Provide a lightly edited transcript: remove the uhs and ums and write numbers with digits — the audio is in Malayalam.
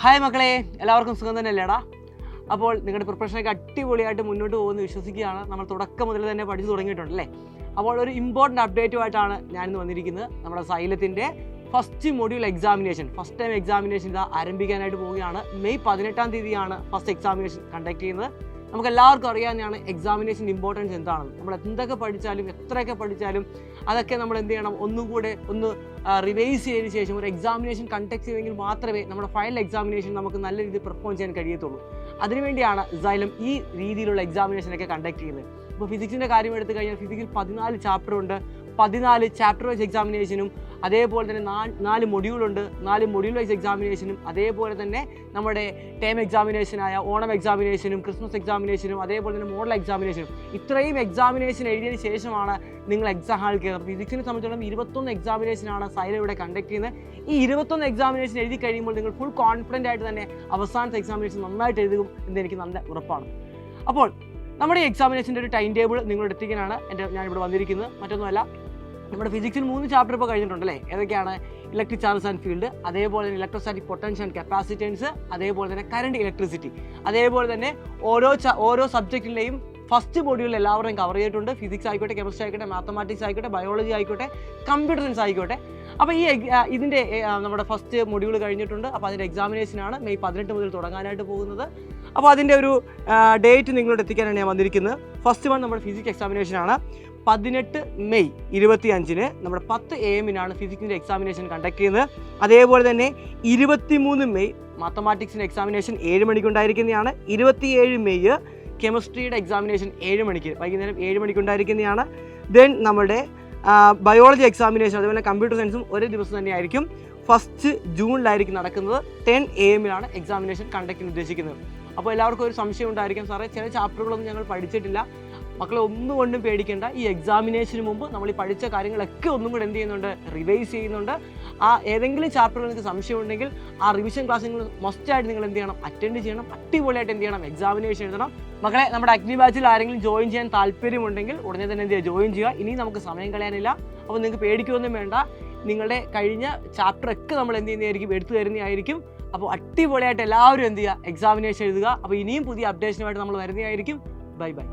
ഹായ് മക്കളെ, എല്ലാവർക്കും സുഖം തന്നെയല്ലേടാ? അപ്പോൾ നിങ്ങളുടെ പ്രിപ്പറേഷനൊക്കെ അടിപൊളിയായിട്ട് മുന്നോട്ട് പോകുമെന്ന് വിശ്വസിക്കുകയാണ്. നമ്മൾ തുടക്കം മുതൽ തന്നെ പഠിച്ചു തുടങ്ങിയിട്ടുണ്ടല്ലേ? അപ്പോൾ ഒരു ഇമ്പോർട്ടൻറ്റ് അപ്ഡേറ്റുമായിട്ടാണ് ഞാനിന്ന് വന്നിരിക്കുന്നത്. നമ്മുടെ സൈലത്തിൻ്റെ first module examination, first time examination ഇതാ ആരംഭിക്കാനായിട്ട് പോവുകയാണ്. മെയ് 18-ാം തീയതിയാണ് ഫസ്റ്റ് എക്സാമിനേഷൻ കണ്ടക്ട് ചെയ്യുന്നത്. നമുക്ക് എല്ലാവർക്കും അറിയാവുന്നതാണ് എക്സാമിനേഷൻ്റെ ഇമ്പോർട്ടൻസ് എന്താണെന്ന്. നമ്മൾ എന്തൊക്കെ പഠിച്ചാലും എത്രയൊക്കെ പഠിച്ചാലും അതൊക്കെ നമ്മൾ എന്ത് ചെയ്യണം, ഒന്നും കൂടെ ഒന്ന് റിവൈസ് ചെയ്തതിന് ശേഷം ഒരു എക്സാമിനേഷൻ കണ്ടക്ട് ചെയ്തെങ്കിൽ മാത്രമേ നമ്മുടെ ഫൈനൽ എക്സാമിനേഷൻ നമുക്ക് നല്ല രീതിയിൽ പെർഫോം ചെയ്യാൻ കഴിയത്തുള്ളൂ. അതിനുവേണ്ടിയാണ് സൈലം ഈ രീതിയിലുള്ള എക്സാമിനേഷനൊക്കെ കണ്ടക്ട് ചെയ്യുന്നത്. ഇപ്പോൾ ഫിസിക്സിൻ്റെ കാര്യം എടുത്തു കഴിഞ്ഞാൽ ഫിസിക്സിൽ 14 ചാപ്റ്ററുണ്ട്. 14 ചാപ്റ്റർ വൈസ് എക്സാമിനേഷനും അതേപോലെ തന്നെ 4 മൊഡ്യൂളുണ്ട്. 4 മൊഡ്യൂൾ വൈസ് എക്സാമിനേഷനും അതേപോലെ തന്നെ നമ്മുടെ ടേം എക്സാമിനേഷനായ ഓണം എക്സാമിനേഷനും ക്രിസ്മസ് എക്സാമിനേഷനും അതേപോലെ തന്നെ മോഡൽ എക്സാമിനേഷനും ഇത്രയും എക്സാമിനേഷൻ എഴുതിയതിന് ശേഷമാണ് നിങ്ങൾ എക്സാം ഹാളിൽ കയറുന്നത്. ഫിസിക്സിനെ സംബന്ധിച്ചിടത്തോളം 21 എക്സാമിനേഷനാണ് സൈലം ഇവിടെ കണ്ടക്ട് ചെയ്യുന്നത്. ഈ 21 എക്സാമിനേഷൻ എഴുതി കഴിയുമ്പോൾ നിങ്ങൾ ഫുൾ കോൺഫിഡൻ്റ് ആയിട്ട് തന്നെ അവസാനത്തെ എക്സാമിനേഷൻ നന്നായിട്ട് എഴുതും എന്ന് എനിക്ക് നല്ല ഉറപ്പാണ്. അപ്പോൾ നമ്മുടെ ഈ എക്സാമിനേഷൻ്റെ ഒരു ടൈം ടേബിൾ നിങ്ങളുടെ എത്തിക്കാനാണ് ഞാനിവിടെ വന്നിരിക്കുന്നത്. മറ്റൊന്നുമല്ല, നമ്മുടെ ഫിസിക്സിൽ 3 ചാപ്റ്റർ ഇപ്പോൾ കഴിഞ്ഞിട്ടുണ്ടല്ലേ? ഏതൊക്കെയാണ്? ഇലക്ട്രിക് ചാർജസ് ആൻഡ് ഫീൽഡ്, അതേപോലെ തന്നെ ഇലക്ട്രോസ്റ്റാറ്റിക് പൊട്ടൻഷ്യൽ ആൻഡ് കപ്പാസിറ്റൻസ്, അതേപോലെ തന്നെ കറണ്ട് ഇലക്ട്രിസിറ്റി, അതേപോലെ തന്നെ ഓരോ സബ്ജക്റ്റിൻ്റെയും ഫസ്റ്റ് മൊഡ്യൂളിൽ എല്ലാവരെയും കവർ ചെയ്തിട്ടുണ്ട്. ഫിസിക്സ് ആയിക്കോട്ടെ, കെമിസ്ട്രി ആയിക്കോട്ടെ, മാത്തമാറ്റിക്സ് ആയിക്കോട്ടെ, ബയോളജി ആയിക്കോട്ടെ, കമ്പ്യൂട്ടർ സയൻസ് ആയിക്കോട്ടെ. അപ്പോൾ ഇതിൻ്റെ നമ്മുടെ ഫസ്റ്റ് മൊഡ്യൂൾ കഴിഞ്ഞിട്ടുണ്ട്. അപ്പോൾ അതിൻ്റെ എക്സാമിനേഷനാണ് മെയ് 18 മുതൽ തുടങ്ങാനായിട്ട് പോകുന്നത്. അപ്പോൾ അതിൻ്റെ ഒരു ഡേറ്റ് നിങ്ങളോട് എത്തിക്കാനാണ് ഞാൻ വന്നിരിക്കുന്നത്. ഫസ്റ്റ് വൺ നമ്മുടെ ഫിസിക്സ് എക്സാമിനേഷനാണ്. 18 മെയ് 25 നമ്മുടെ 10 AM ഫിസിക്സിൻ്റെ എക്സാമിനേഷൻ കണ്ടക്ട് ചെയ്യുന്നത്. അതേപോലെ തന്നെ 23 മെയ് മാത്തമാറ്റിക്സിൻ്റെ എക്സാമിനേഷൻ 7 മണിക്ക് ഉണ്ടായിരിക്കുന്നതാണ്. 27 മെയ് കെമിസ്ട്രിയുടെ എക്സാമിനേഷൻ 7 മണിക്ക് വൈകുന്നേരം 7 മണിക്ക് ഉണ്ടായിരിക്കുന്നതാണ്. ദെൻ നമ്മുടെ ബയോളജി എക്സാമിനേഷൻ അതുപോലെ കമ്പ്യൂട്ടർ സയൻസും ഒരേ ദിവസം തന്നെയായിരിക്കും. 1 ജൂണിലായിരിക്കും നടക്കുന്നത്. 10 AM എക്സാമിനേഷൻ കണ്ടക്ട് ചെയ്യാൻ ഉദ്ദേശിക്കുന്നത്. അപ്പോൾ എല്ലാവർക്കും ഒരു സംശയം ഉണ്ടായിരിക്കും, സാറേ ചില ചാപ്റ്ററുകളൊന്നും ഞങ്ങൾ പഠിച്ചിട്ടില്ല. മക്കളെ ഒന്നുകൊണ്ടും പേടിക്കേണ്ട. ഈ എക്സാമിനേഷന് മുമ്പ് നമ്മൾ ഈ പഠിച്ച കാര്യങ്ങളൊക്കെ ഒന്നും കൂടെ എന്ത് ചെയ്യുന്നുണ്ട്, റിവൈസ് ചെയ്യുന്നുണ്ട്. ഏതെങ്കിലും ചാപ്റ്ററുകൾ നിങ്ങൾക്ക് സംശയം ഉണ്ടെങ്കിൽ ആ റിവിഷൻ ക്ലാസ്സുകൾ മസ്റ്റായിട്ട് നിങ്ങൾ എന്ത് ചെയ്യണം, അറ്റൻഡ് ചെയ്യണം. അടിപൊളിയായിട്ട് എന്ത് ചെയ്യണം, എക്സാമിനേഷൻ എഴുതണം. മക്കളെ, നമ്മുടെ അഗ്നി ബാച്ചിൽ ആരെങ്കിലും ജോയിൻ ചെയ്യാൻ താല്പര്യമുണ്ടെങ്കിൽ ഉടനെ തന്നെ എന്ത് ചെയ്യുക, ജോയിൻ ചെയ്യുക. ഇനി നമുക്ക് സമയം കളയാനില്ല. അപ്പോൾ നിങ്ങൾക്ക് പേടിക്കുകയൊന്നും വേണ്ട. നിങ്ങളുടെ കഴിഞ്ഞ ചാപ്റ്ററൊക്കെ നമ്മൾ എന്ത് ചെയ്യുന്നതായിരിക്കും, എടുത്തു തരുന്നതായിരിക്കും. അപ്പോൾ അടിപൊളിയായിട്ട് എല്ലാവരും എന്ത് ചെയ്യുക, എക്സാമിനേഷൻ എഴുതുക. അപ്പോൾ ഇനിയും പുതിയ അപ്ഡേഷനുമായിട്ട് നമ്മൾ വരുന്നതായിരിക്കും. Bye bye.